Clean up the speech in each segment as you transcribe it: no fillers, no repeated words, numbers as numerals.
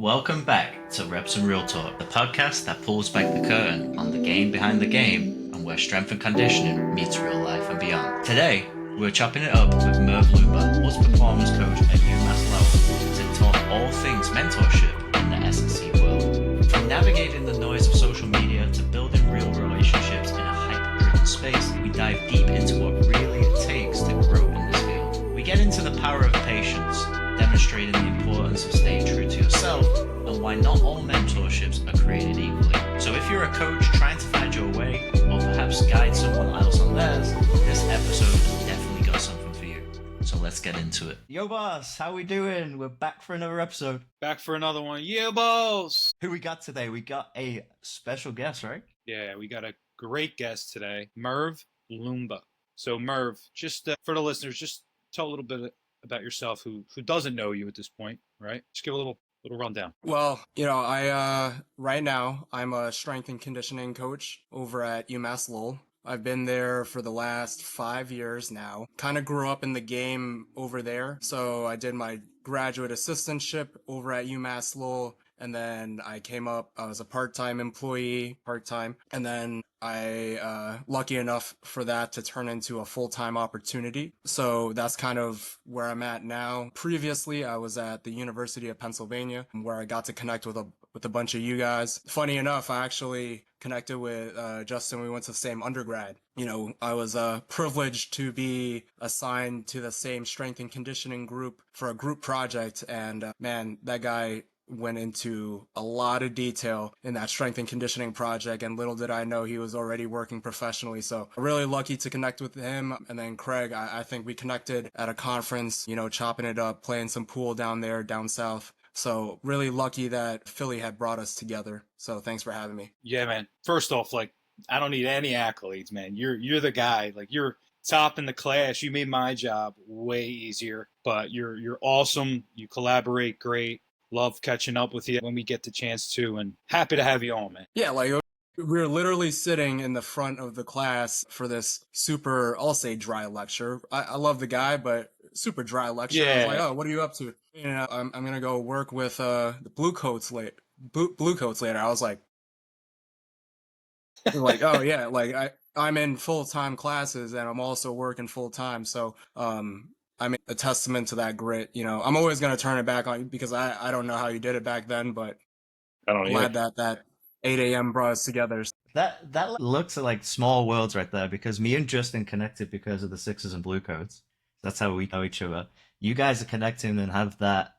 Welcome back to Reps and Real Talk, the podcast that pulls back the curtain on the game behind the game and where strength and conditioning meets real life and beyond. Today, we're chopping it up with Merv Lumba, sports performance coach at UMass Lowell, to talk all things mentorship in the S&C world. From navigating the noise of social media to building real relationships in a hyper-driven space, we dive deep into what really it takes to grow in this field. We get into the power of patience, demonstrating the importance of staying true to yourself and why not all mentorships are created equally. So if you're a coach trying to find your way or perhaps guide someone else on theirs, this episode definitely got something for you. So let's get into it. Yo boss, how we doing? We're back for another episode. Back for another one. Yeah, boss. Who we got today? We got a special guest, right? Yeah, we got a great guest today, Merv Lumba. So Merv, just for the listeners, just tell a little bit about yourself who doesn't know you at this point, right? Just give a little rundown. Well, I right now I'm a strength and conditioning coach over at UMass Lowell. I've been there for the last 5 years now. Kind of grew up in the game over there. So I did my graduate assistantship over at UMass Lowell. And then I came up, I was a part-time employee, and then I lucky enough for that to turn into a full-time opportunity. So that's kind of where I'm at now. Previously, I was at the University of Pennsylvania, where I got to connect with a bunch of you guys. Funny enough, I actually connected with Justin. We went to the same undergrad. I was privileged to be assigned to the same strength and conditioning group for a group project. And man, that guy went into a lot of detail in that strength and conditioning project, and little did I know he was already working professionally. So really lucky to connect with him. And then Craig, I think we connected at a conference, chopping it up, playing some pool down south. So really lucky that Philly had brought us together. So thanks for having me. Yeah, man. First off, I don't need any accolades, man. You're the guy. You're top in the class. You made my job way easier. But you're awesome. You collaborate great. Love catching up with you when we get the chance to, and happy to have you on, man. Yeah, we're literally sitting in the front of the class for this super, I'll say dry lecture. I love the guy, but super dry lecture. Yeah. I was like, oh, what are you up to? I'm going to go work with the Blue Coats later. I was like, oh yeah, I'm in full-time classes and I'm also working full-time. So, I mean, a testament to that grit. I'm always going to turn it back on you because I don't know how you did it back then, but I don't know. Glad that 8 a.m. brought us together. That looks like small worlds right there, because me and Justin connected because of the Sixers and Blue Coats. That's how we know each other. You guys are connecting and have that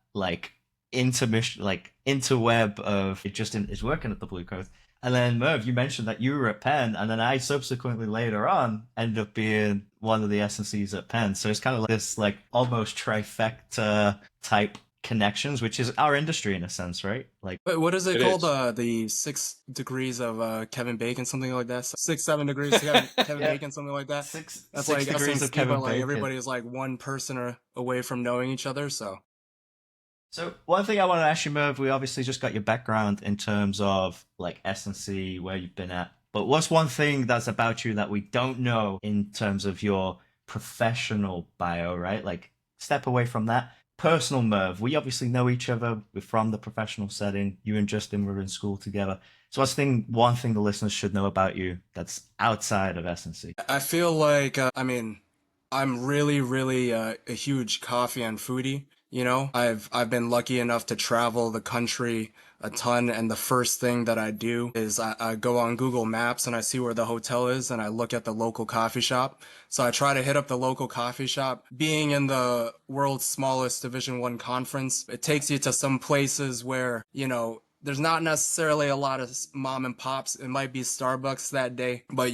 interweb of Justin is working at the Blue Coats. And then Merv, you mentioned that you were at Penn, and then I subsequently later on ended up being one of the S&Cs at Penn. So it's kind of like this almost trifecta type connections, which is our industry in a sense, right? Wait, what is it called? The 6 degrees of Kevin Bacon, something like that. 7 degrees of Kevin yeah. Bacon, something like that. That's six degrees of Kevin Bacon. Everybody is one person away from knowing each other. So one thing I want to ask you, Merv, we obviously just got your background in terms of S&C, where you've been at. But what's one thing that's about you that we don't know in terms of your professional bio, right? Step away from that. Personal Merv, we obviously know each other. We're from the professional setting. You and Justin were in school together. So what's one thing the listeners should know about you that's outside of S&C? I feel like, I'm really, really a huge coffee and foodie. I've been lucky enough to travel the country a ton, and the first thing that I do is I go on Google Maps and I see where the hotel is and I look at the local coffee shop. So I try to hit up the local coffee shop. Being in the world's smallest Division I conference, it takes you to some places where, there's not necessarily a lot of mom and pops. It might be Starbucks that day, but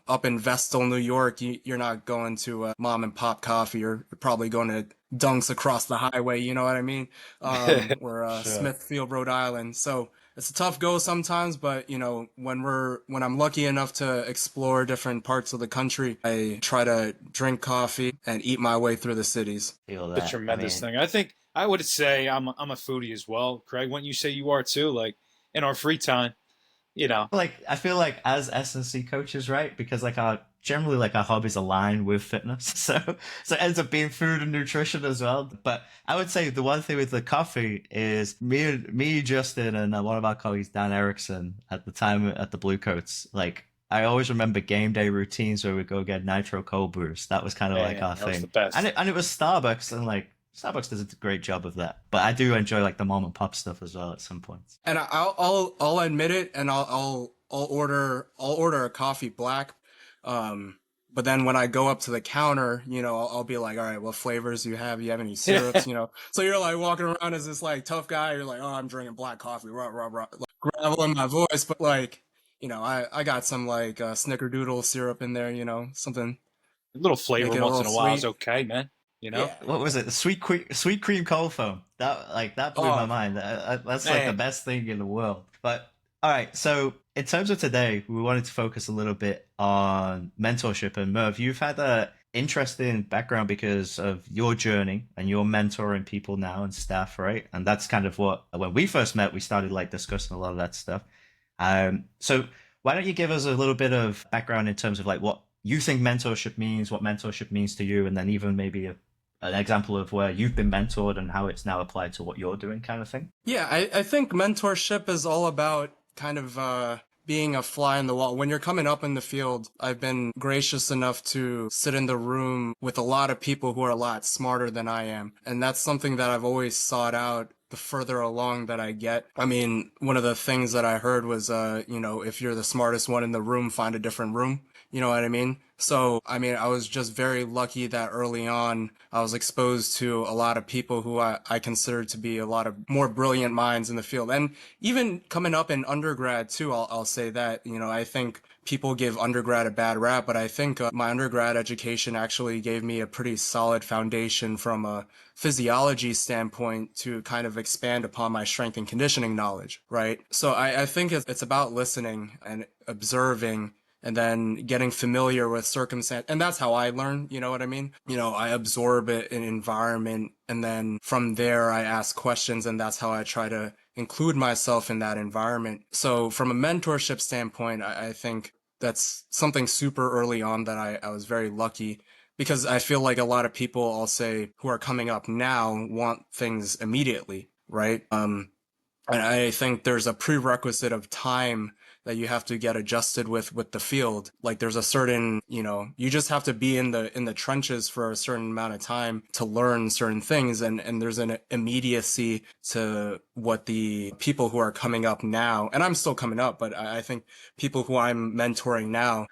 up in Vestal, New York, you're not going to a mom and pop coffee. You're probably going to Dunks across the highway, you know what I mean? Or Sure. Smithfield, Rhode Island. So it's a tough go sometimes, but when I'm lucky enough to explore different parts of the country, I try to drink coffee and eat my way through the cities. Feel It's a tremendous thing. I think I would say I'm a foodie as well. Craig, wouldn't you say you are too? In our free time, I feel like as S&C coaches, right? Because our generally like our hobbies align with fitness. So it ends up being food and nutrition as well. But I would say the one thing with the coffee is me, Justin, and one of our colleagues, Dan Erickson, at the time at the Bluecoats, like I always remember game day routines where we go get nitro cold brews. That was kind of like Man, our that was the thing. best. And it was Starbucks, and like Starbucks does a great job of that. But I do enjoy like the mom and pop stuff as well at some points. And I'll admit it, and I'll order a coffee black. But then when I go up to the counter, I'll be like, all right, what flavors do you have? You have any syrups? So you're like walking around as this like tough guy. You're like, oh, I'm drinking black coffee, rah rah rah, like, gravel in my voice. But like, I got some like snickerdoodle syrup in there. Something A little make flavor it a once little in a while is sweet. okay, man. You know? Yeah. What was it? The sweet cream cold foam. That blew my Oh mind. That's like the Man. best thing in the world. But all right, so in terms of today, we wanted to focus a little bit on mentorship. And Merv, you've had a interesting background because of your journey and you're mentoring people now and staff, right? And that's kind of what when we first met, we started like discussing a lot of that stuff. So why don't you give us a little bit of background in terms of like what you think mentorship means, what mentorship means to you, and then even maybe an example of where you've been mentored and how it's now applied to what you're doing, kind of thing. yeah, I think mentorship is all about kind of being a fly in the wall. When you're coming up in the field, I've been gracious enough to sit in the room with a lot of people who are a lot smarter than I am. And that's something that I've always sought out the further along that I get. I mean, one of the things that I heard was, if you're the smartest one in the room, find a different room. You know what I mean? So, I mean, I was just very lucky that early on I was exposed to a lot of people who I consider to be a lot of more brilliant minds in the field. And even coming up in undergrad too, I'll say that, I think people give undergrad a bad rap, but I think my undergrad education actually gave me a pretty solid foundation from a physiology standpoint to kind of expand upon my strength and conditioning knowledge, right? So I think it's about listening and observing and then getting familiar with circumstance. And that's how I learn, you know what I mean? I absorb it in environment, and then from there I ask questions, and that's how I try to include myself in that environment. So from a mentorship standpoint, I think that's something super early on that I was very lucky, because I feel like a lot of people, I'll say, who are coming up now want things immediately, right? And I think there's a prerequisite of time that you have to get adjusted with the field. Like there's a certain, you just have to be in the trenches for a certain amount of time to learn certain things. And there's an immediacy to what the people who are coming up now, and I'm still coming up, but I think people who I'm mentoring now,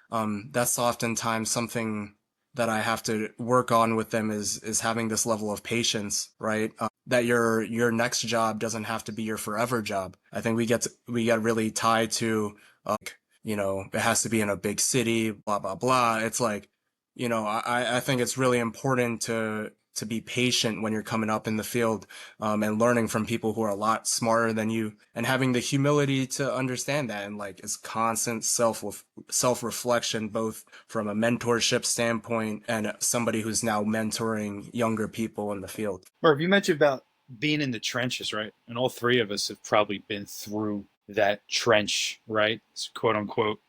that's oftentimes something that I have to work on with them is having this level of patience, right? That your next job doesn't have to be your forever job. I think we get really tied to, it has to be in a big city, blah blah blah. It's like, I think it's really important to be patient when you're coming up in the field, and learning from people who are a lot smarter than you, and having the humility to understand that, and like it's constant self reflection, both from a mentorship standpoint and somebody who's now mentoring younger people in the field. Merv, you mentioned about being in the trenches, right? And all three of us have probably been through that trench, right? Quote unquote.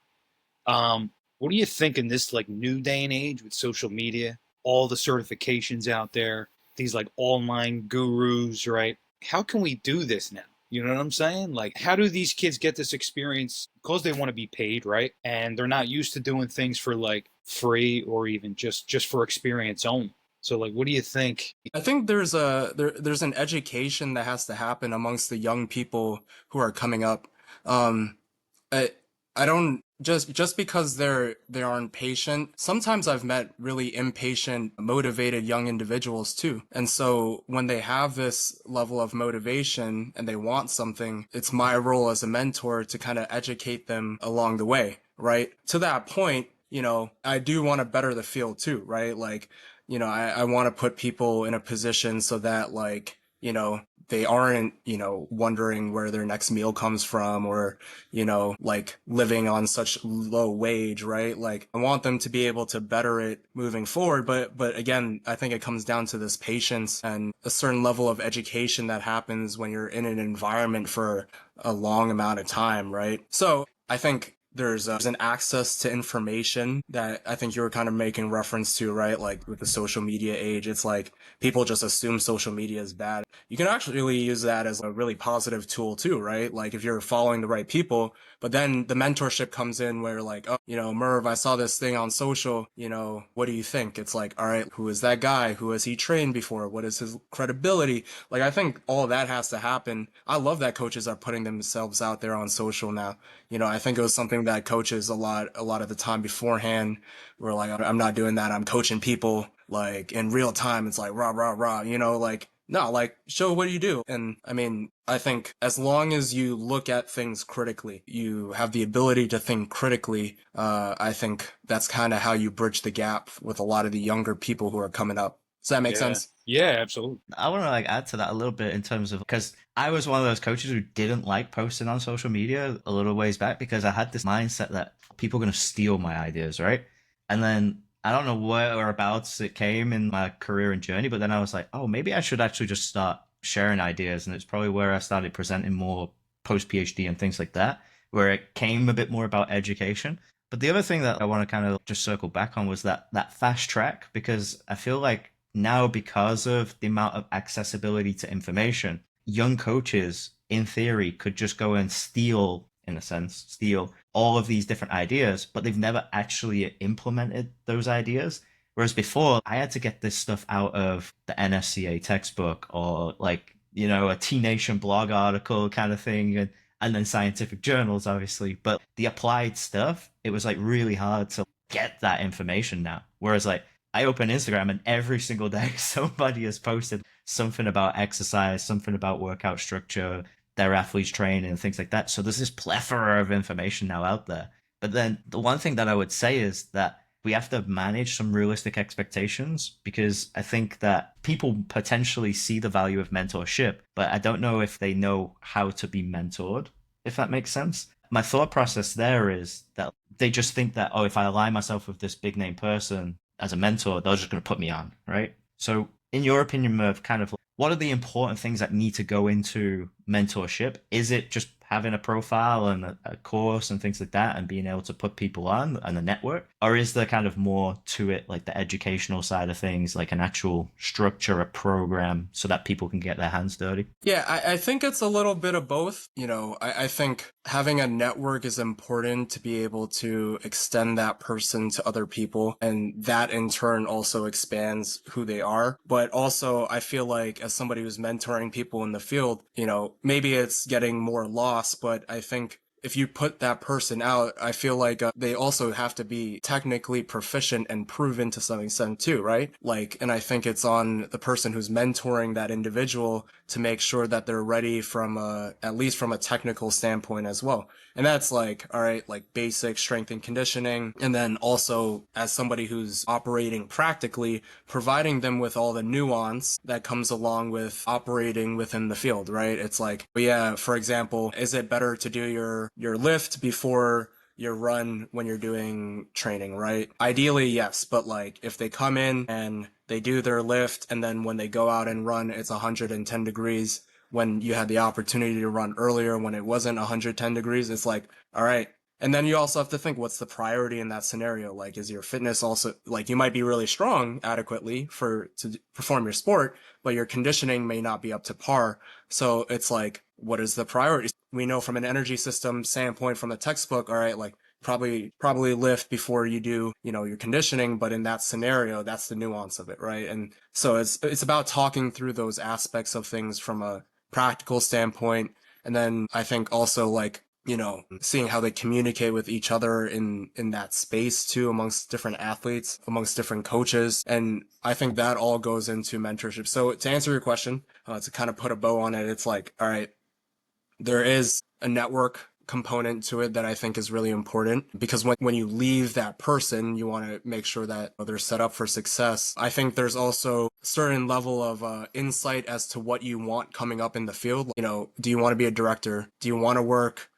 What do you think in this like new day and age with social media, all the certifications out there, these like online gurus, right? How can we do this now? You know what I'm saying? Like, how do these kids get this experience? Because they want to be paid, right? And they're not used to doing things for like free or even just for experience only. So, like, what do you think? I think there's an education that has to happen amongst the young people who are coming up. Um, I I don't just because they aren't patient. Sometimes I've met really impatient, motivated young individuals too. And so when they have this level of motivation and they want something, it's my role as a mentor to kind of educate them along the way, right? To that point, I do want to better the field too, right? Like, I want to put people in a position so that like, they aren't, wondering where their next meal comes from, or, like living on such low wage, right? Like I want them to be able to better it moving forward. But again, I think it comes down to this patience and a certain level of education that happens when you're in an environment for a long amount of time, right? So I think there's an access to information that I think you were kind of making reference to, right? Like with the social media age, it's like people just assume social media is bad. You can actually use that as a really positive tool too, right? Like if you're following the right people, but then the mentorship comes in where like, oh, Merv, I saw this thing on social, what do you think? It's like, all right, who is that guy? Who has he trained before? What is his credibility? Like, I think all of that has to happen. I love that coaches are putting themselves out there on social now. I think it was something that coaches a lot of the time beforehand were like, I'm not doing that. I'm coaching people like in real time. It's like rah, rah, rah, like, no, like show what you do. And I mean, I think as long as you look at things critically, you have the ability to think critically. I think that's kind of how you bridge the gap with a lot of the younger people who are coming up. Does that make Yeah. sense? Yeah, absolutely. I want to add to that a little bit in terms of, because I was one of those coaches who didn't like posting on social media a little ways back because I had this mindset that people are going to steal my ideas, right? And then I don't know whereabouts it came in my career and journey, but then I was like, oh, maybe I should actually just start sharing ideas. And it's probably where I started presenting more post PhD and things like that, where it came a bit more about education. But the other thing that I want to kind of just circle back on was that fast track, because I feel like now, because of the amount of accessibility to information, young coaches, in theory, could just go and steal, in a sense, steal all of these different ideas, but they've never actually implemented those ideas. Whereas before, I had to get this stuff out of the NSCA textbook or a T Nation blog article kind of thing, and then scientific journals, obviously. But the applied stuff, it was really hard to get that information now. Whereas I open Instagram and every single day somebody has posted something about exercise, something about workout structure, their athletes training and things like that. So there's this plethora of information now out there. But then the one thing that I would say is that we have to manage some realistic expectations, because I think that people potentially see the value of mentorship, but I don't know if they know how to be mentored, if that makes sense. My thought process there is that they just think that, oh, if I align myself with this big name person as a mentor, they're just going to put me on, right? So in your opinion, Merv, kind of what are the important things that need to go into mentorship? Is it just having a profile and a course and things like that and being able to put people on and a network? Or is there kind of more to it, like the educational side of things, like an actual structure, a program so that people can get their hands dirty? Yeah, I think it's a little bit of both. I think having a network is important to be able to extend that person to other people, and that in turn also expands who they are. But also, I feel like as somebody who's mentoring people in the field, maybe it's getting more lost, but I think if you put that person out, I feel like they also have to be technically proficient and proven to some extent too, right? And I think it's on the person who's mentoring that individual to make sure that they're ready at least from a technical standpoint as well. And that's all right, basic strength and conditioning. And then also as somebody who's operating practically, providing them with all the nuance that comes along with operating within the field, right? It's yeah, for example, is it better to do your lift before your run when you're doing training, right? Ideally, yes. But if they come in and they do their lift and then when they go out and run, it's 110 degrees, when you had the opportunity to run earlier when it wasn't 110 degrees, it's all right. And then you also have to think, what's the priority in that scenario? Is your fitness also, you might be really strong adequately to perform your sport, but your conditioning may not be up to par. So it's what is the priority? We know from an energy system standpoint from the textbook, all right, probably lift before you do, your conditioning, but in that scenario, that's the nuance of it, right? And so it's about talking through those aspects of things from a practical standpoint. And then I think also seeing how they communicate with each other in that space too, amongst different athletes, amongst different coaches. And I think that all goes into mentorship. So to answer your question, to kind of put a bow on it, it's all right, there is a network component to it that I think is really important, because when you leave that person, you want to make sure that they're set up for success. I think there's also a certain level of insight as to what you want coming up in the field. Do you want to be a director? Do you want to work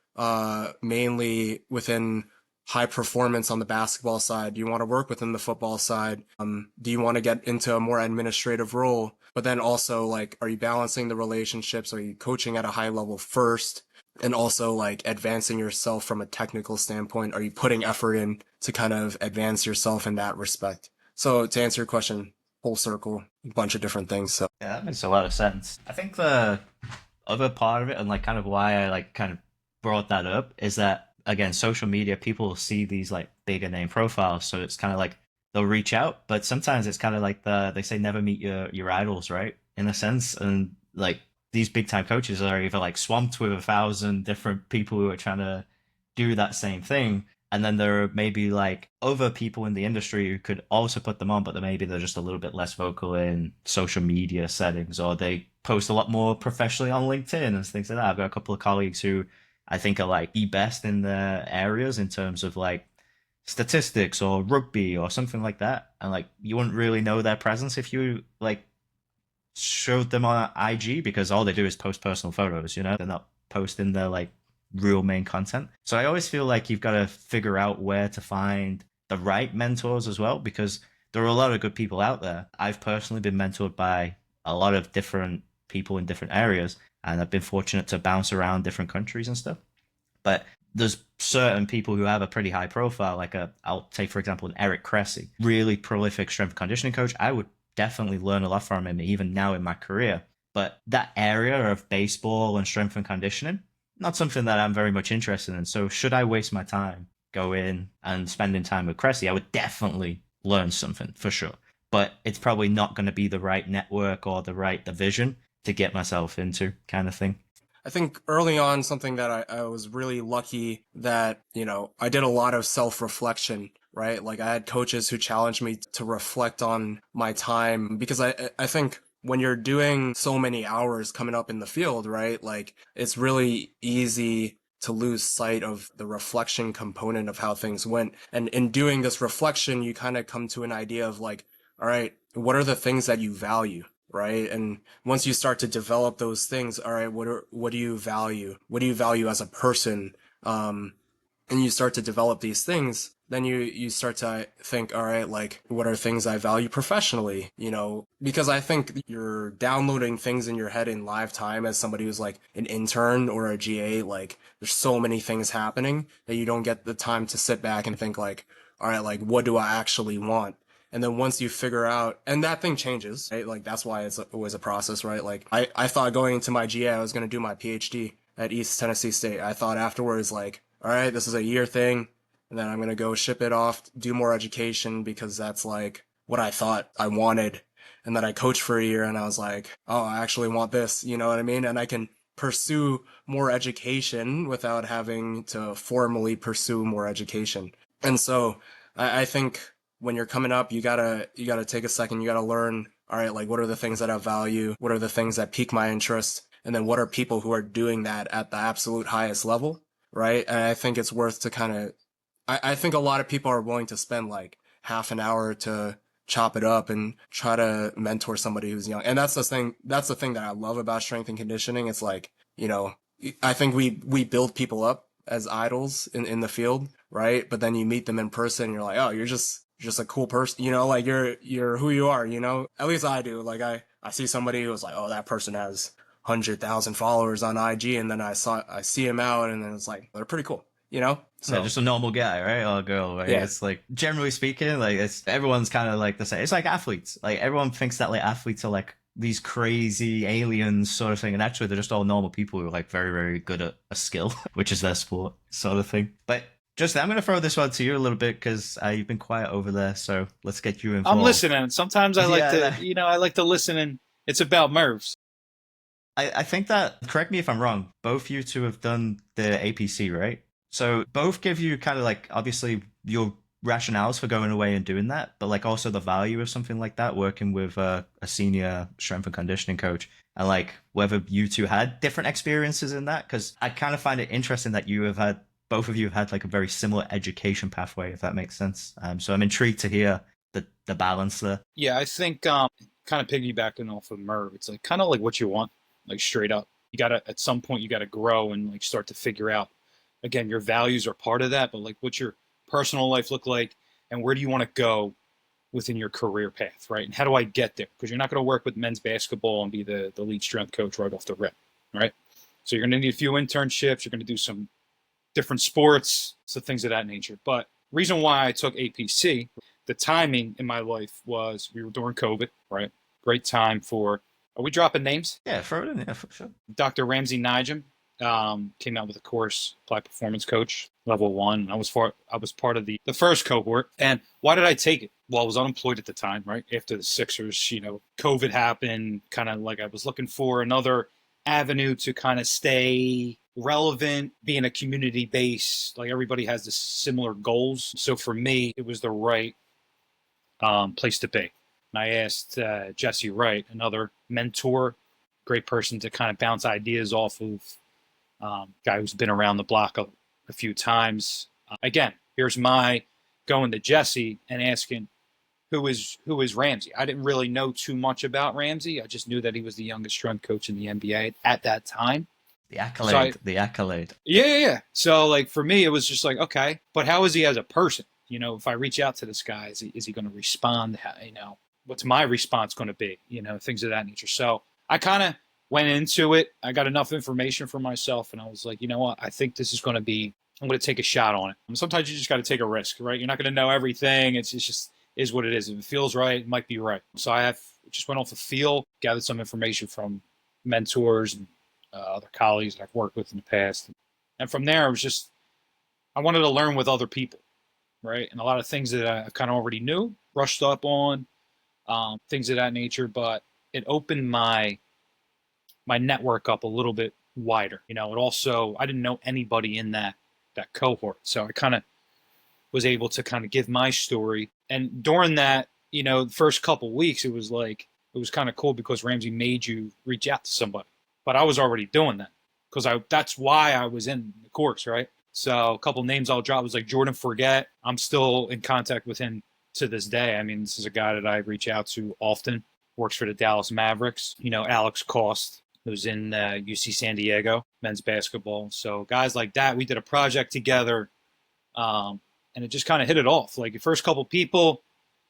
mainly within high performance on the basketball side? Do you want to work within the football side? Do you want to get into a more administrative role? But then also, are you balancing the relationships? Are you coaching at a high level first? And also like advancing yourself from a technical standpoint. Are you putting effort in to kind of advance yourself in that respect? So to answer your question, full circle, a bunch of different things. So Yeah, that makes a lot of sense. I think the other part of it, and like kind of why I like kind of brought that up, is that again, social media, people see these like bigger name profiles, so it's kind of like they'll reach out, but sometimes it's kind of like they say never meet your idols, right? In a sense, and like these big time coaches are either like swamped with 1,000 different people who are trying to do that same thing. And then there are maybe like other people in the industry who could also put them on, but maybe they're just a little bit less vocal in social media settings, or they post a lot more professionally on LinkedIn and things like that. I've got a couple of colleagues who I think are like the best in their areas in terms of like statistics or rugby or something like that. And like you wouldn't really know their presence if you like showed them on IG, because all they do is post personal photos, you know? They're not posting their like real main content. So I always feel like you've got to figure out where to find the right mentors as well, because there are a lot of good people out there. I've personally been mentored by a lot of different people in different areas, and I've been fortunate to bounce around different countries and stuff. But there's certain people who have a pretty high profile, like I'll take for example an Eric Cressy, really prolific strength and conditioning coach. I would definitely learn a lot from him even now in my career. But that area of baseball and strength and conditioning, not something that I'm very much interested in. So should I waste my time going and spending time with Cressy, I would definitely learn something for sure. But it's probably not going to be the right network or the right division to get myself into, kind of thing. I think early on, something that I was really lucky that, I did a lot of self-reflection, right? Like I had coaches who challenged me to reflect on my time, because I think when you're doing so many hours coming up in the field, right? Like it's really easy to lose sight of the reflection component of how things went. And in doing this reflection, you kind of come to an idea of like, all right, what are the things that you value? Right. And once you start to develop those things, all right, what do you value? What do you value as a person? And you start to develop these things, then you start to think, all right, like what are things I value professionally? Because I think you're downloading things in your head in live time as somebody who's like an intern or a GA. Like there's so many things happening that you don't get the time to sit back and think like, all right, like what do I actually want? And then once you figure out, and that thing changes, right? Like that's why it's always a process, right? Like I thought going into my GA, I was going to do my PhD at East Tennessee State. I thought afterwards, like, all right, this is a year thing. And then I'm going to go ship it off, do more education, because that's like what I thought I wanted. And then I coached for a year and I was like, oh, I actually want this. You know what I mean? And I can pursue more education without having to formally pursue more education. And so I think when you're coming up, you gotta take a second. You gotta learn. All right, like what are the things that I value? What are the things that pique my interest? And then what are people who are doing that at the absolute highest level, right? And I think it's worth to kind of. I think a lot of people are willing to spend like half an hour to chop it up and try to mentor somebody who's young. And that's the thing. That's the thing that I love about strength and conditioning. It's like, I think we build people up as idols in the field, right? But then you meet them in person and you're like, oh, you're just a cool person, like you're who you are, at least I do. Like I see somebody who's like, oh, that person has 100,000 followers on IG. And then I see him out and then it's like, they're pretty cool, Yeah, so just a normal guy, right? Or girl, right? yeah. It's like generally speaking, like it's everyone's kind of like the same. It's like athletes. Like everyone thinks that like athletes are like these crazy aliens sort of thing, and actually they're just all normal people who are like very, very good at a skill, which is their sport, sort of thing. But just I'm gonna throw this one to you a little bit because you've been quiet over there, so let's get you involved. I'm listening. Sometimes I like Yeah, I like to listen, and it's about Mervs. I think that, correct me if I'm wrong, both you two have done the APC, right? So both give you kind of like, obviously, your rationales for going away and doing that, but like also the value of something like that, working with a senior strength and conditioning coach, and like whether you two had different experiences in that. Because I kind of find it interesting that both of you have had like a very similar education pathway, if that makes sense. So I'm intrigued to hear the balance there. Yeah, I think kind of piggybacking off of Merv, it's like kind of like what you want, like straight up. You gotta at some point you gotta grow and like start to figure out. Again, your values are part of that, but like what's your personal life look like, and where do you want to go within your career path, right? And how do I get there? Because you're not going to work with men's basketball and be the lead strength coach right off the rip, right? So you're going to need a few internships. You're going to do some different sports, so things of that nature. But reason why I took APC, the timing in my life was we were during COVID, right? Great time for, are we dropping names? Yeah, throw it in there for sure. Dr. Ramsey Nijam came out with a course, Applied Performance Coach, level 1. I was part of the first cohort. And why did I take it? Well, I was unemployed at the time, right? After the Sixers, COVID happened, kind of like I was looking for another avenue to kind of stay relevant, being a community base. Like everybody has this similar goals. So for me, it was the right place to be. And I asked Jesse Wright, another mentor, great person to kind of bounce ideas off of, guy who's been around the block a few times. Again, here's my going to Jesse and asking, who is Ramsey? I didn't really know too much about Ramsey. I just knew that he was the youngest strength coach in the NBA at that time. The accolade, the accolade. Yeah. So like for me, it was just like, okay, but how is he as a person? If I reach out to this guy, is he going to respond? What's my response going to be? Things of that nature. So I kind of went into it. I got enough information for myself, and I was like, you know what? I think this is going to be. I'm going to take a shot on it. And sometimes you just got to take a risk, right? You're not going to know everything. It's just is what it is. If it feels right, it might be right. So I just went off the feel, gathered some information from mentors and other colleagues that I've worked with in the past. And from there, I wanted to learn with other people, right? And a lot of things that I kind of already knew, brushed up on, things of that nature. But it opened my network up a little bit wider. It also, I didn't know anybody in that cohort. So I kind of was able to kind of give my story. And during that, the first couple weeks, it was kind of cool because Ramsey made you reach out to somebody. But I was already doing that because that's why I was in the course, right? So a couple names I'll drop was like Jordan Forget. I'm still in contact with him to this day. I mean, this is a guy that I reach out to often, works for the Dallas Mavericks. Alex Cost, who's in UC San Diego, men's basketball. So guys like that, we did a project together. And it just kind of hit it off. Like your first couple people,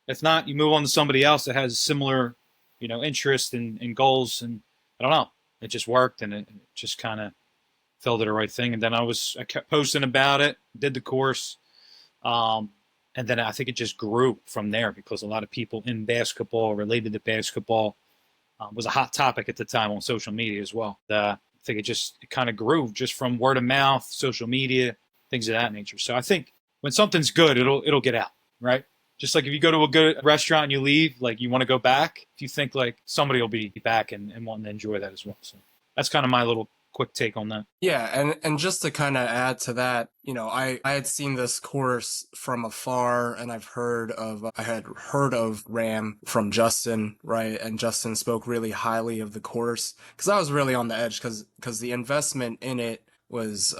if not, you move on to somebody else that has similar, interest and goals. And I don't know, it just worked, and it just kind of fell to the right thing. And then I kept posting about it, did the course. And then I think it just grew from there because a lot of people in basketball, related to basketball, was a hot topic at the time on social media as well. I think it kind of grew just from word of mouth, social media, things of that nature. So I think when something's good, it'll get out, right? Just like if you go to a good restaurant and you leave, like you want to go back, if you think like somebody will be back and wanting to enjoy that as well. So that's kind of my little quick take on that. Yeah, and just to kind of add to that, I had seen this course from afar, and I had heard of RAM from Justin, right? And Justin spoke really highly of the course because I was really on the edge because the investment in it was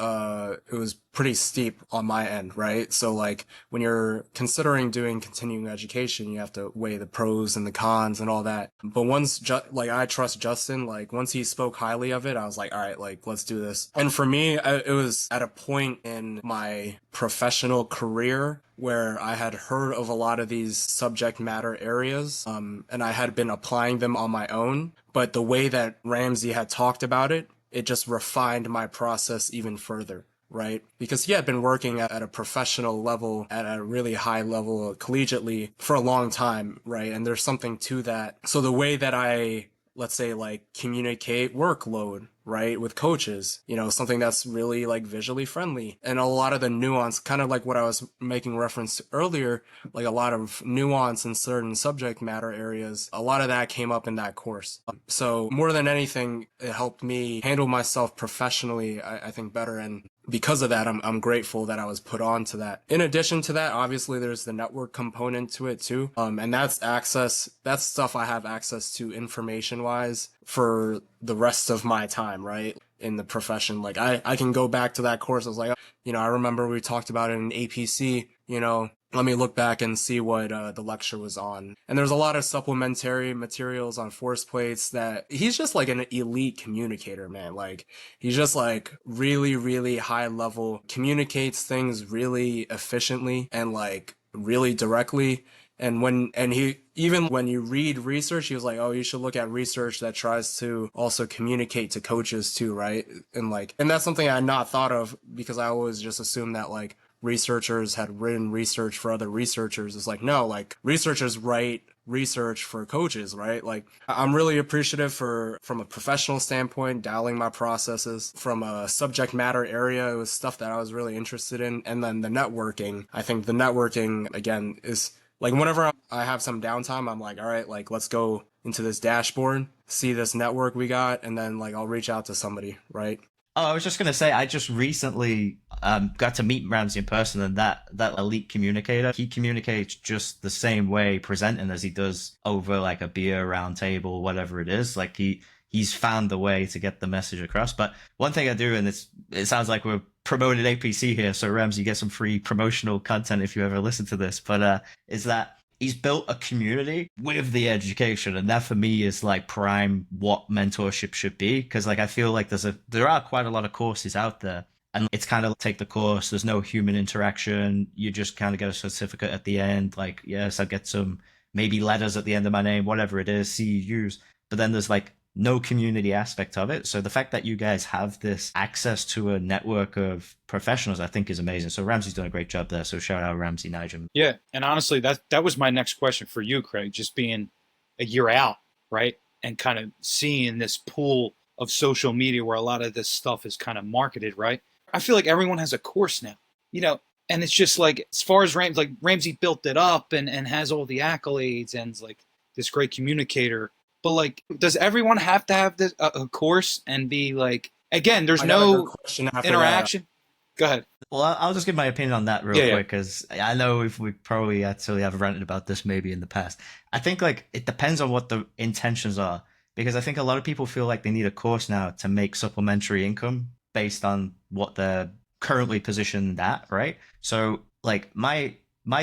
pretty steep on my end, right? So like when you're considering doing continuing education, you have to weigh the pros and the cons and all that. But once I trust Justin, like once he spoke highly of it, I was like, all right, like let's do this. And for me, it was at a point in my professional career where I had heard of a lot of these subject matter areas, and I had been applying them on my own. But the way that Ramsey had talked about it just refined my process even further, right? Because he had been working at a professional level, at a really high level, collegiately for a long time, right? And there's something to that. So the way that I, let's say, like communicate workload, right, with coaches, something that's really like visually friendly, and a lot of the nuance, kind of like what I was making reference to earlier, like a lot of nuance in certain subject matter areas, a lot of that came up in that course. So more than anything, it helped me handle myself professionally, I think, better. And because of that, I'm grateful that I was put on to that. In addition to that, obviously there's the network component to it too. And that's stuff I have access to information wise for the rest of my time, right? In the profession. Like I can go back to that course. I was like, I remember we talked about it in APC, let me look back and see what the lecture was on. And there's a lot of supplementary materials on force plates that he's just like an elite communicator, man. Like he's just like really, really high level, communicates things really efficiently and like really directly. And when you read research, he was like, oh, you should look at research that tries to also communicate to coaches too, right? And that's something I had not thought of, because I always just assumed that like researchers had written research for other researchers. It's like, no, like researchers write research for coaches, right? Like I'm really appreciative from a professional standpoint, dialing my processes. From a subject matter area, it was stuff that I was really interested in. And then the networking, I think the networking again is like, whenever I have some downtime, I'm like, all right, like let's go into this dashboard, see this network we got, and then like I'll reach out to somebody, right? Oh, I was just gonna say, I just recently got to meet Ramsey in person, and that elite communicator, he communicates just the same way presenting as he does over like a beer round table, whatever it is. Like he's found the way to get the message across. But one thing I do, and it sounds like we're promoting APC here, so Ramsey, you get some free promotional content if you ever listen to this. But is that he's built a community with the education, and that for me is like prime what mentorship should be. Because like I feel like there are quite a lot of courses out there, and it's kind of take the course, there's no human interaction, you just kind of get a certificate at the end, like yes, I get some maybe letters at the end of my name, whatever it is, CEUs. But then there's like no community aspect of it. So the fact that you guys have this access to a network of professionals, I think is amazing. So Ramsey's done a great job there. So shout out Ramsey, Nigel. Yeah, and honestly, that was my next question for you, Craig. Just being a year out, right, and kind of seeing this pool of social media where a lot of this stuff is kind of marketed, right? I feel like everyone has a course now, and it's just like, as far as Ramsey built it up and has all the accolades and is like this great communicator. But like, does everyone have to have this a course and be like, again, there's no interaction? Go ahead. Well, I'll just give my opinion on that real quick, because I know if we probably actually have ranted about this maybe in the past. I think like it depends on what the intentions are, because I think a lot of people feel like they need a course now to make supplementary income based on what they're currently positioned at, right? So like my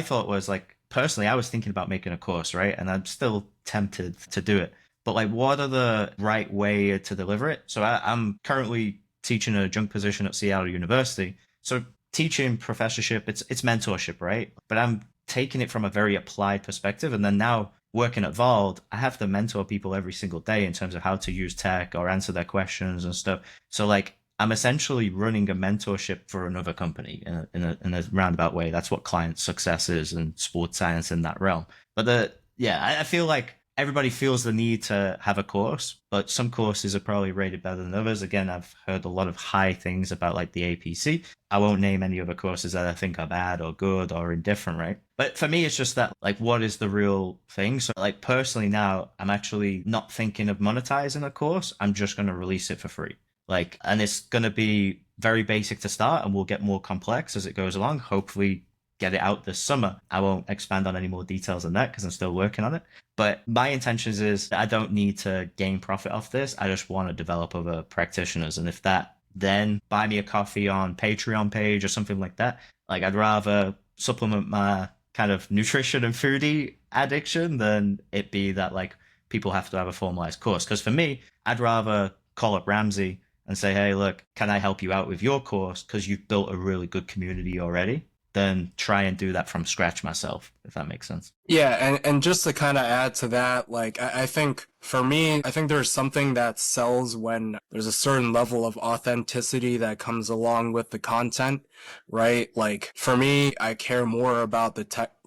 thought was like, personally, I was thinking about making a course, right? And I'm still tempted to do it. But like, what are the right way to deliver it? So I'm currently teaching an adjunct position at Seattle University. So teaching professorship, it's mentorship, right? But I'm taking it from a very applied perspective. And then now working at Vald, I have to mentor people every single day in terms of how to use tech or answer their questions and stuff. So like, I'm essentially running a mentorship for another company in a roundabout way. That's what client success is and sports science in that realm. But I feel like everybody feels the need to have a course, but some courses are probably rated better than others. Again, I've heard a lot of high things about like the APC. I won't name any other courses that I think are bad or good or indifferent, right? But for me, it's just that like, what is the real thing? So like personally now, I'm actually not thinking of monetizing a course. I'm just going to release it for free. Like, and it's going to be very basic to start, and we'll get more complex as it goes along. Hopefully get it out this summer. I won't expand on any more details than that because I'm still working on it. But my intentions is that I don't need to gain profit off this. I just want to develop other practitioners. And if that, then buy me a coffee on Patreon page or something like that. Like, I'd rather supplement my kind of nutrition and foodie addiction than it be that like people have to have a formalized course. Because for me, I'd rather call up Ramsey and say, hey, look, can I help you out with your course? Because you've built a really good community already. Then try and do that from scratch myself, if that makes sense. Yeah, and just to kind of add to that, like, I think for me, I think there's something that sells when there's a certain level of authenticity that comes along with the content, right? Like, for me, I care more about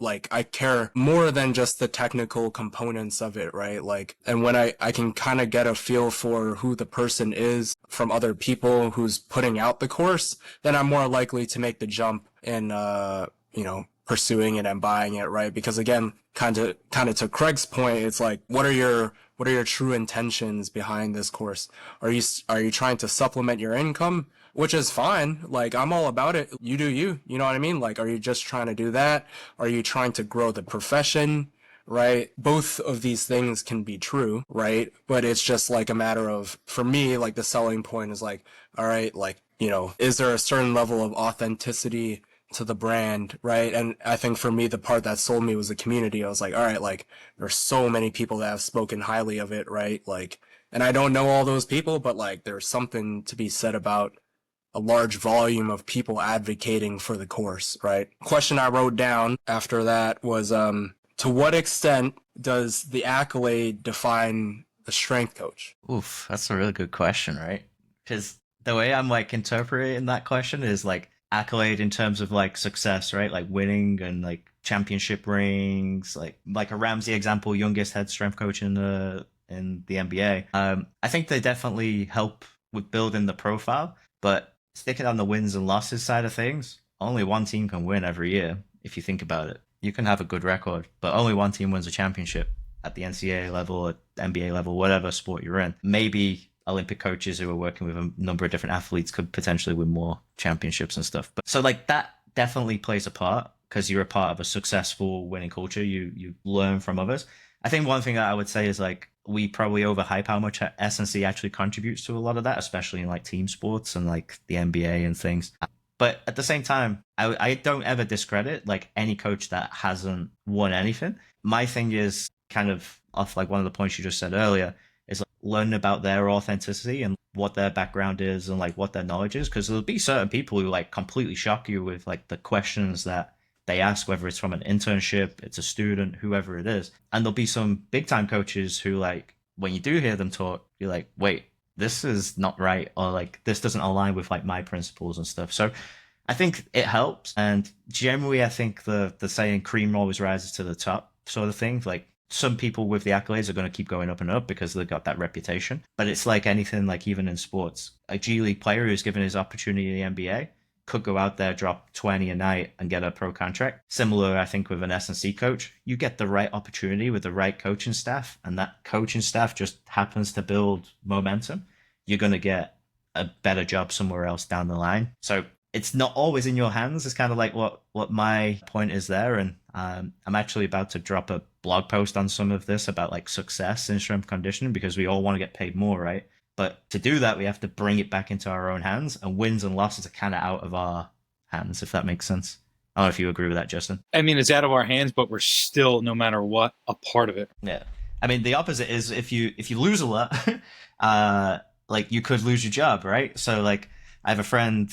I care more than just the technical components of it, right? Like, and when I can kind of get a feel for who the person is from other people who's putting out the course, then I'm more likely to make the jump in, pursuing it and buying it, right? Because again, kind of to Craig's point, it's like, what are your true intentions behind this course? Are you trying to supplement your income? Which is fine. Like, I'm all about it. You do you. You know what I mean? Like, are you just trying to do that? Are you trying to grow the profession? Right? Both of these things can be true, right? But it's just like a matter of, for me, like the selling point is like, all right, like, is there a certain level of authenticity to the brand, right? And I think for me, the part that sold me was the community. I was like, all right, like, there's so many people that have spoken highly of it, right? Like, and I don't know all those people, but like, there's something to be said about a large volume of people advocating for the course, right? Question I wrote down after that was, to to what extent does the accolade define the strength coach? Oof, that's a really good question, right? Because the way I'm like interpreting that question is like accolade in terms of like success, right? Like winning and like championship rings, like a Ramsey example, youngest head strength coach in the NBA. I think they definitely help with building the profile, but sticking on the wins and losses side of things, only one team can win every year. If you think about it, you can have a good record, but only one team wins a championship at the NCAA level, at NBA level, whatever sport you're in. Maybe Olympic coaches who are working with a number of different athletes could potentially win more championships and stuff. But so like that definitely plays a part because you're a part of a successful winning culture. You learn from others. I think one thing that I would say is like we probably overhype how much S&C actually contributes to a lot of that, especially in like team sports and like the NBA and things. But at the same time, I don't ever discredit like any coach that hasn't won anything. My thing is kind of off like one of the points you just said earlier is like learn about their authenticity and what their background is and like what their knowledge is. Because there'll be certain people who like completely shock you with like the questions that they ask, whether it's from an internship, it's a student, whoever it is. And there'll be some big time coaches who like, when you do hear them talk, you're like, wait, this is not right. Or like, this doesn't align with like my principles and stuff. So I think it helps. And generally, I think the saying cream always rises to the top sort of thing. Like some people with the accolades are going to keep going up and up because they've got that reputation. But it's like anything, like even in sports, a G League player who's given his opportunity in the NBA could go out there, drop 20 a night and get a pro contract. Similar, I think, with an S&C coach. You get the right opportunity with the right coaching staff, and that coaching staff just happens to build momentum. You're going to get a better job somewhere else down the line. So it's not always in your hands. It's kind of like what my point is there. And I'm actually about to drop a blog post on some of this about like success in strength conditioning because we all want to get paid more, right? But to do that, we have to bring it back into our own hands, and wins and losses are kind of out of our hands, if that makes sense. I don't know if you agree with that, Justin. I mean, it's out of our hands, but we're still, no matter what, a part of it. Yeah. I mean, the opposite is if you lose a lot, like you could lose your job, right? So like I have a friend,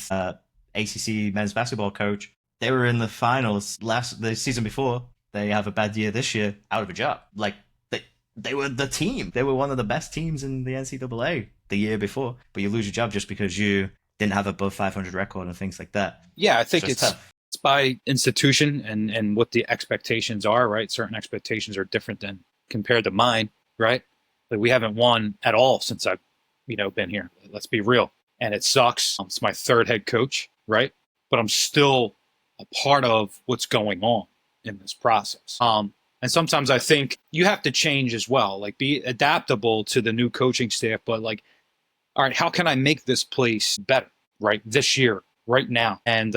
ACC men's basketball coach. They were in the finals the season before. They have a bad year this year, out of a job. Like they were the team. They were one of the best teams in the NCAA the year before. But you lose your job just because you didn't have above 500 record and things like that. Yeah, I think So it's by institution and what the expectations are, right? Certain expectations are different than compared to mine, right? Like we haven't won at all since I've, been here. Let's be real. And it sucks. It's my third head coach, right? But I'm still a part of what's going on in this process. And sometimes I think you have to change as well, like be adaptable to the new coaching staff, but like, all right, how can I make this place better, right? This year, right now. And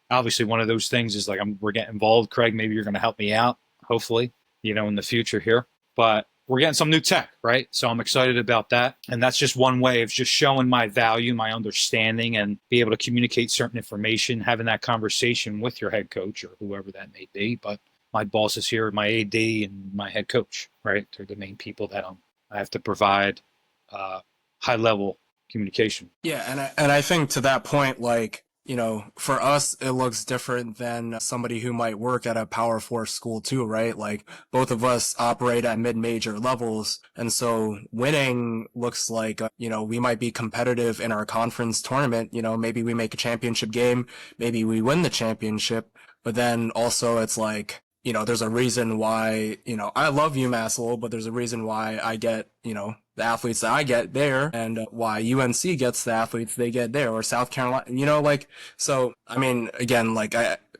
obviously one of those things is like, we're getting involved. Craig, maybe you're going to help me out, hopefully, in the future here. But we're getting some new tech, right? So I'm excited about that. And that's just one way of just showing my value, my understanding, and be able to communicate certain information, having that conversation with your head coach or whoever that may be. But my bosses here, my AD and my head coach, right? They're the main people that I have to provide high-level communication. Yeah, and I think to that point, like, for us, it looks different than somebody who might work at a Power 4 school too, right? Like, both of us operate at mid-major levels, and so winning looks like, we might be competitive in our conference tournament, maybe we make a championship game, maybe we win the championship, but then also it's like, there's a reason why, I love UMass Lowell, but there's a reason why I get, the athletes that I get there and why UNC gets the athletes they get there or South Carolina, so, I mean, again, like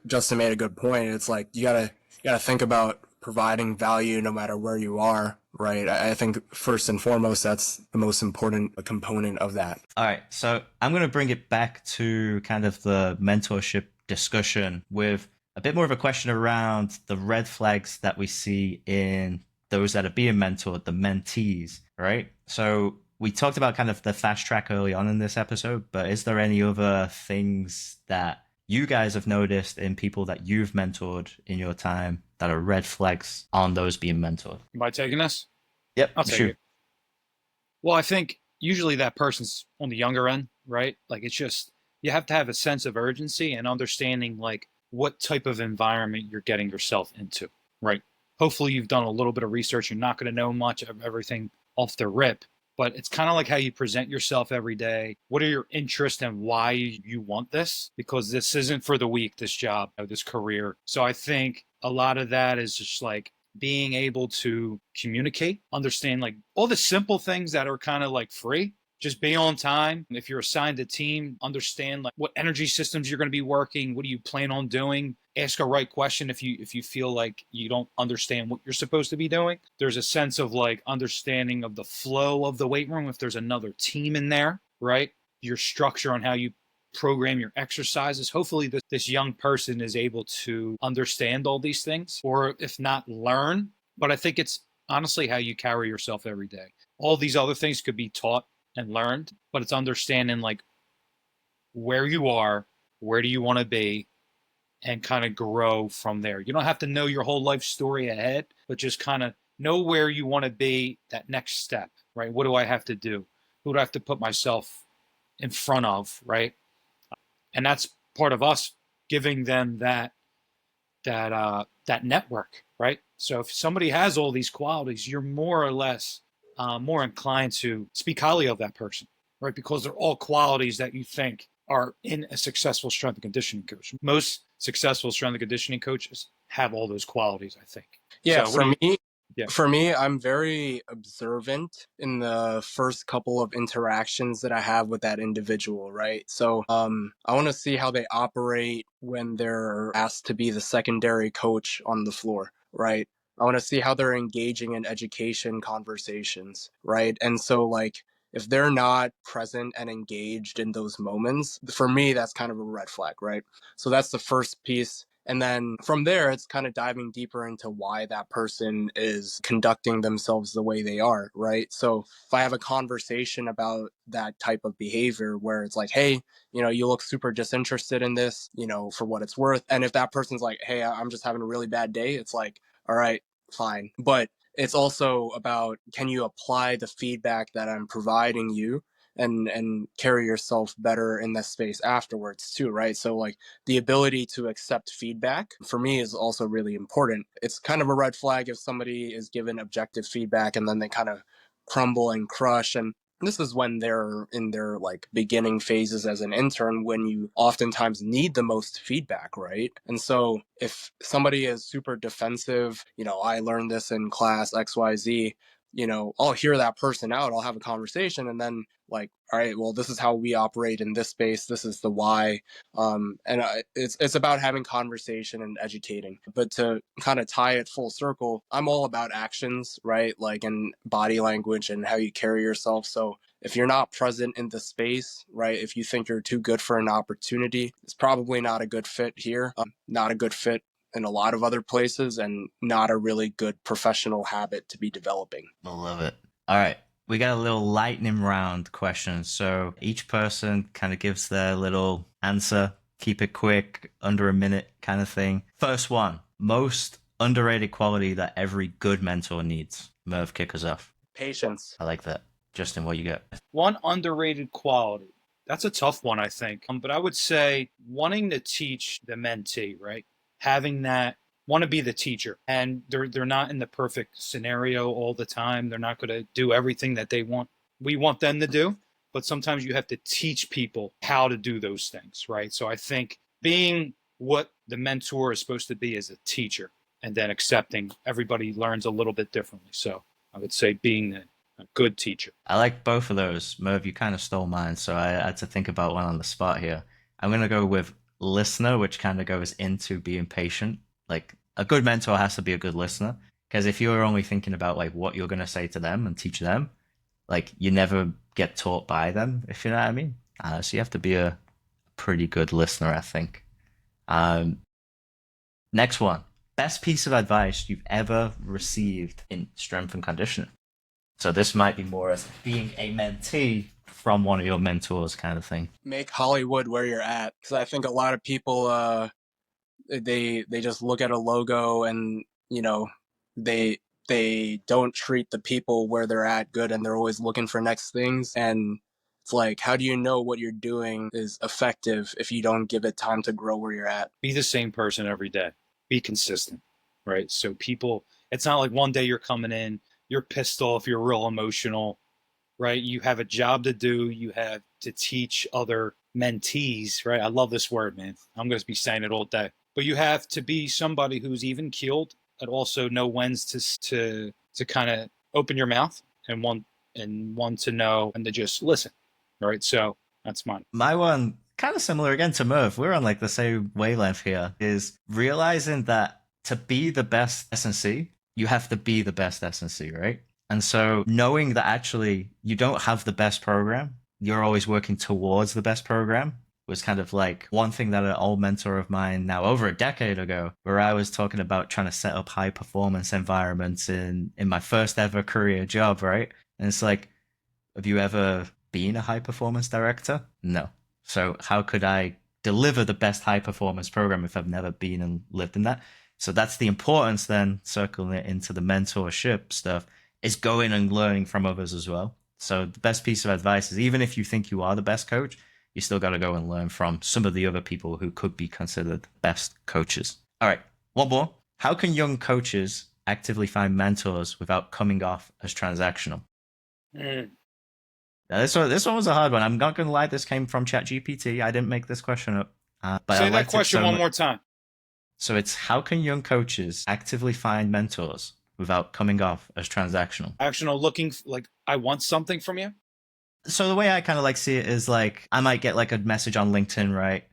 Justin made a good point. It's like, you gotta think about providing value no matter where you are, right? I think first and foremost, that's the most important component of that. All right. So I'm going to bring it back to kind of the mentorship discussion with a bit more of a question around the red flags that we see in those that are being mentored, the mentees, right? So we talked about kind of the fast track early on in this episode, but is there any other things that you guys have noticed in people that you've mentored in your time that are red flags on those being mentored? Am I taking this? Yep, I'll take it. Well, I think usually that person's on the younger end, right? Like it's just, you have to have a sense of urgency and understanding like what type of environment you're getting yourself into, right? hopefully you've done a little bit of research. You're not going to know much of everything off the rip, but it's kind of like how you present yourself every day. What are your interests and why you want this? Because this isn't for the weak, this job, this career. So I think a lot of that is just like being able to communicate, understand like all the simple things that are kind of like free. Just be on time. If you're assigned a team, understand like what energy systems you're going to be working. What do you plan on doing? Ask a right question if you feel like you don't understand what you're supposed to be doing. There's a sense of like understanding of the flow of the weight room. If there's another team in there, right? Your structure on how you program your exercises. Hopefully this young person is able to understand all these things, or if not, learn. But I think it's honestly how you carry yourself every day. All these other things could be taught and learned, but it's understanding like where you are, where do you want to be, and kind of grow from there. You don't have to know your whole life story ahead, but just kind of know where you want to be, that next step, right? What do I have to do? Who do I have to put myself in front of, right? And that's part of us giving them that network, right? So if somebody has all these qualities, you're more or less more inclined to speak highly of that person, right? Because they're all qualities that you think are in a successful strength and conditioning coach. Most successful strength and conditioning coaches have all those qualities, I think. Yeah, So yeah. for me, I'm very observant in the first couple of interactions that I have with that individual, right? So, I want to see how they operate when they're asked to be the secondary coach on the floor, right? I want to see how they're engaging in education conversations, right? And so, like, if they're not present and engaged in those moments, for me, that's kind of a red flag, right? So that's the first piece. And then from there, it's kind of diving deeper into why that person is conducting themselves the way they are, right? So if I have a conversation about that type of behavior where it's like, hey, you look super disinterested in this, for what it's worth. And if that person's like, hey, I'm just having a really bad day, it's like, all right, fine. But it's also about, can you apply the feedback that I'm providing you and carry yourself better in this space afterwards too, right? So like the ability to accept feedback for me is also really important. It's kind of a red flag if somebody is given objective feedback and then they kind of crumble and crush. And this is when they're in their like beginning phases as an intern, when you oftentimes need the most feedback, right? And so if somebody is super defensive, I learned this in class XYZ, I'll hear that person out, I'll have a conversation, and then like, all right, well, this is how we operate in this space, this is the why. And it's about having conversation and educating. But to kind of tie it full circle, I'm all about actions, right? Like in body language and how you carry yourself. So if you're not present in the space, right, if you think you're too good for an opportunity, it's probably not a good fit here, not a good fit in a lot of other places, and not a really good professional habit to be developing. I love it. All right. We got a little lightning round question. So each person kind of gives their little answer. Keep it quick, under a minute kind of thing. First one, most underrated quality that every good mentor needs. Merv, kick us off. Patience. I like that. Justin, what you got? One underrated quality. That's a tough one, I think. But I would say wanting to teach the mentee, right? Having that, want to be the teacher. And they're not in the perfect scenario all the time. They're not going to do everything that we want them to do. But sometimes you have to teach people how to do those things, right? So I think being what the mentor is supposed to be as a teacher, and then accepting everybody learns a little bit differently. So I would say being a good teacher. I like both of those. Merv, you kind of stole mine, so I had to think about one on the spot here. I'm going to go with listener, which kind of goes into being patient. Like a good mentor has to be a good listener, because if you're only thinking about like what you're going to say to them and teach them, like you never get taught by them, if you know what I mean. So you have to be a pretty good listener, I think. Next one, best piece of advice you've ever received in strength and conditioning. So this might be more as being a mentee from one of your mentors kind of thing. Make Hollywood where you're at. Because I think a lot of people, they just look at a logo and, they don't treat the people where they're at good, and they're always looking for next things. And it's like, how do you know what you're doing is effective if you don't give it time to grow where you're at? Be the same person every day. Be consistent, right? So people It's not like one day you're coming in, you're pissed off, you're real emotional, right? You have a job to do. You have to teach other mentees, right? I love this word, man. I'm going to be saying it all day. But you have to be somebody who's even keeled and also know when's to kind of open your mouth and one to know and to just listen, right? So that's mine. My one, kind of similar again to Merv, we're on like the same wavelength here, is realizing that to be the best S&C, you have to be the best S&C, right? And so knowing that actually you don't have the best program, you're always working towards the best program was kind of like one thing that an old mentor of mine now over a decade ago, where I was talking about trying to set up high performance environments in my first ever career job, right? And it's like, have you ever been a high performance director? No. So how could I deliver the best high performance program if I've never been and lived in that? So that's the importance then, circling it into the mentorship stuff, is going and learning from others as well. So the best piece of advice is, even if you think you are the best coach, you still got to go and learn from some of the other people who could be considered best coaches. All right, one more. How can young coaches actively find mentors without coming off as transactional? Now, this one was a hard one. I'm not going to lie. This came from ChatGPT. I didn't make this question up. But Say I that question one more time. So it's, how can young coaches actively find mentors without coming off as transactional? Actional, looking like I want something from you. So the way I kind of like see it is like, I might get like a message on LinkedIn, right?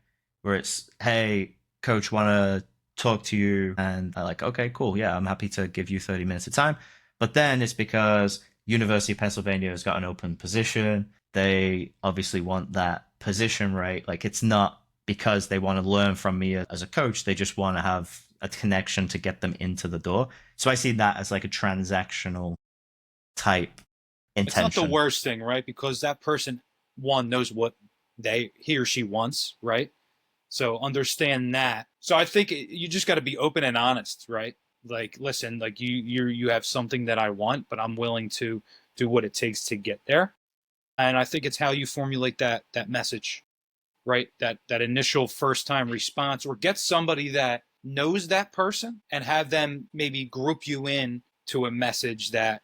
Where it's, hey, coach, want to talk to you. And I like, okay, cool. Yeah, I'm happy to give you 30 minutes of time. But then it's because University of Pennsylvania has got an open position. They obviously want that position, right? Like, it's not because they want to learn from me as a coach. They just want to have a connection to get them into the door. So I see that as like a transactional type intention. It's not the worst thing, right? Because that person, one, knows what he or she wants, right? So understand that. So I think you just got to be open and honest, right? Like, listen, like you have something that I want, but I'm willing to do what it takes to get there. And I think it's how you formulate that message, right? That initial first time response, or get somebody that knows that person and have them maybe group you in to a message that,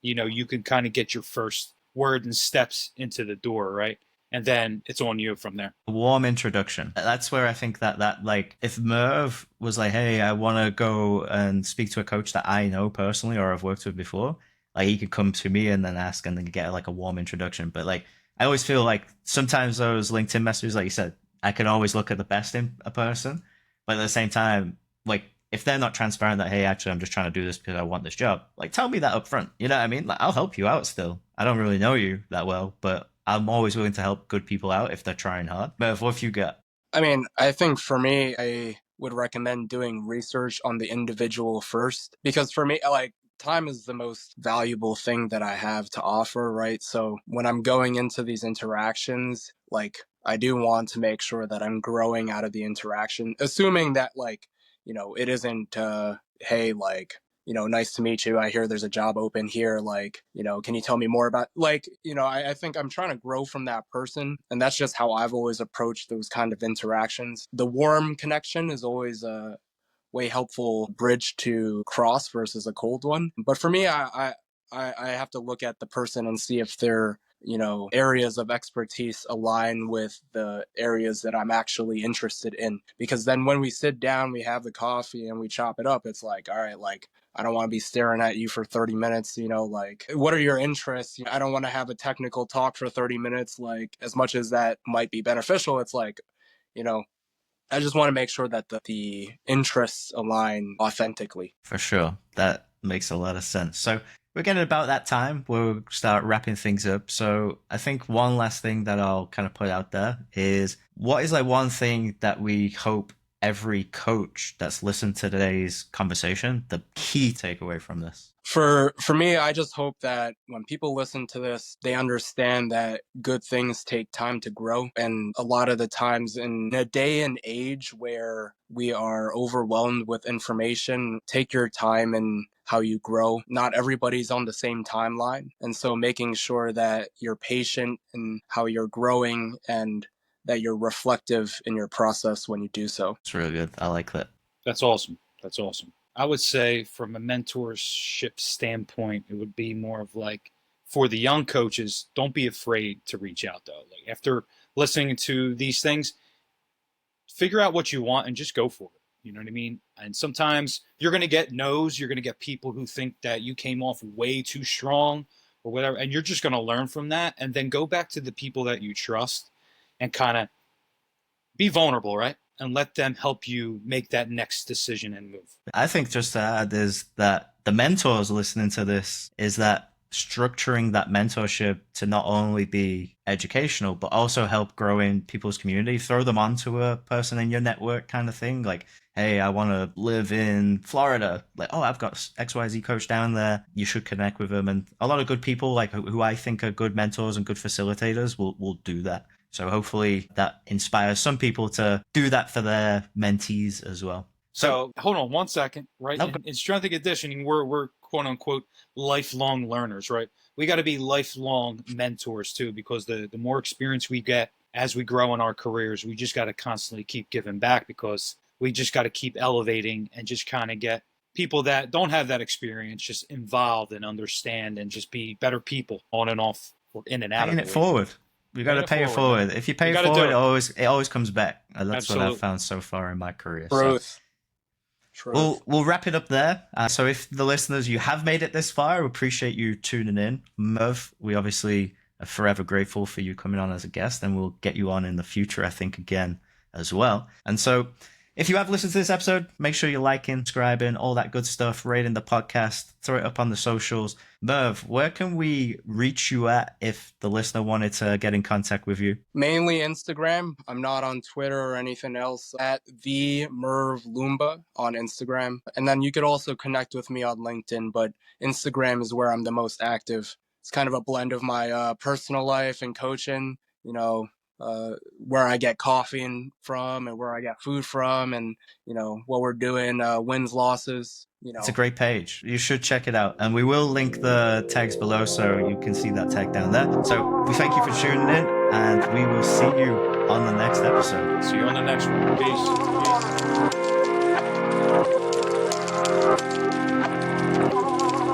you can kind of get your first word and steps into the door, right? And then it's on you from there. A warm introduction. That's where I think that like, if Merv was like, hey, I want to go and speak to a coach that I know personally or I've worked with before, like, he could come to me and then ask and then get like a warm introduction. But like, I always feel like sometimes those LinkedIn messages, like you said, I can always look at the best in a person, but at the same time, like, if they're not transparent that, hey, actually, I'm just trying to do this because I want this job, like, tell me that up front. You know what I mean? Like, I'll help you out still. I don't really know you that well, but I'm always willing to help good people out if they're trying hard. But what have you got? I mean, I think for me, I would recommend doing research on the individual first, because for me, like, time is the most valuable thing that I have to offer, right? So when I'm going into these interactions, like, I do want to make sure that I'm growing out of the interaction, assuming that, like, it isn't, hey, like, nice to meet you. I hear there's a job open here. Like, can you tell me more about, like, I think I'm trying to grow from that person. And that's just how I've always approached those kind of interactions. The warm connection is always a way helpful bridge to cross versus a cold one. But for me, I have to look at the person and see if their areas of expertise align with the areas that I'm actually interested in. Because then when we sit down, we have the coffee and we chop it up, it's like, all right, like, I don't want to be staring at you for 30 minutes, like, what are your interests? I don't want to have a technical talk for 30 minutes, like, as much as that might be beneficial. It's like, you know, I just want to make sure that the interests align authentically. For sure. That makes a lot of sense. So we're getting about that time. We'll start wrapping things up. So I think one last thing that I'll kind of put out there is, what is like one thing that we hope every coach that's listened to today's conversation, the key takeaway from this? For me, I just hope that when people listen to this, they understand that good things take time to grow. And a lot of the times, in a day and age where we are overwhelmed with information, take your time in how you grow. Not everybody's on the same timeline. And so making sure that you're patient in how you're growing and that you're reflective in your process when you do so. It's really good. I like that. That's awesome. That's awesome. I would say from a mentorship standpoint, it would be more of like for the young coaches, don't be afraid to reach out though. Like after listening to these things, figure out what you want and just go for it. You know what I mean? And sometimes you're going to get no's. You're going to get people who think that you came off way too strong or whatever. And you're just going to learn from that and then go back to the people that you trust and kind of be vulnerable, right? And let them help you make that next decision and move. I think just to add is that the mentors listening to this is that structuring that mentorship to not only be educational, but also help grow in people's community, throw them onto a person in your network kind of thing. Like, hey, I want to live in Florida. Like, oh, I've got XYZ coach down there. You should connect with them. And a lot of good people, like who I think are good mentors and good facilitators, will do that. So hopefully that inspires some people to do that for their mentees as well. So hold on 1 second, right? No. In strength and conditioning, we're quote unquote lifelong learners, right? We got to be lifelong mentors too, because the more experience we get as we grow in our careers, we just got to constantly keep giving back, because we just got to keep elevating and just kind of get people that don't have that experience just involved and understand and just be better people on and off or in and out. Paying of it forward. You got to pay it forward. If you pay it forward, it always comes back. And that's Absolutely. what I've found so far in my career. Growth. So we'll wrap it up there. So if the listeners, you have made it this far, we appreciate you tuning in. Merv, we obviously are forever grateful for you coming on as a guest, and we'll get you on in the future, I think, again as well. And so if you have listened to this episode, make sure you're liking, subscribing, all that good stuff, rating the podcast, throw it up on the socials. Merv, where can we reach you at if the listener wanted to get in contact with you? Mainly Instagram. I'm not on Twitter or anything else. At the Merv Lumba on Instagram. And then you could also connect with me on LinkedIn, but Instagram is where I'm the most active. It's kind of a blend of my personal life and coaching, you know, where I get coffee from and where I get food from, and, you know, what we're doing, wins, losses, you know. It's a great page. You should check it out. And we will link the tags below so you can see that tag down there. So we thank you for tuning in, and we will see you on the next episode. See you on the next one. Peace.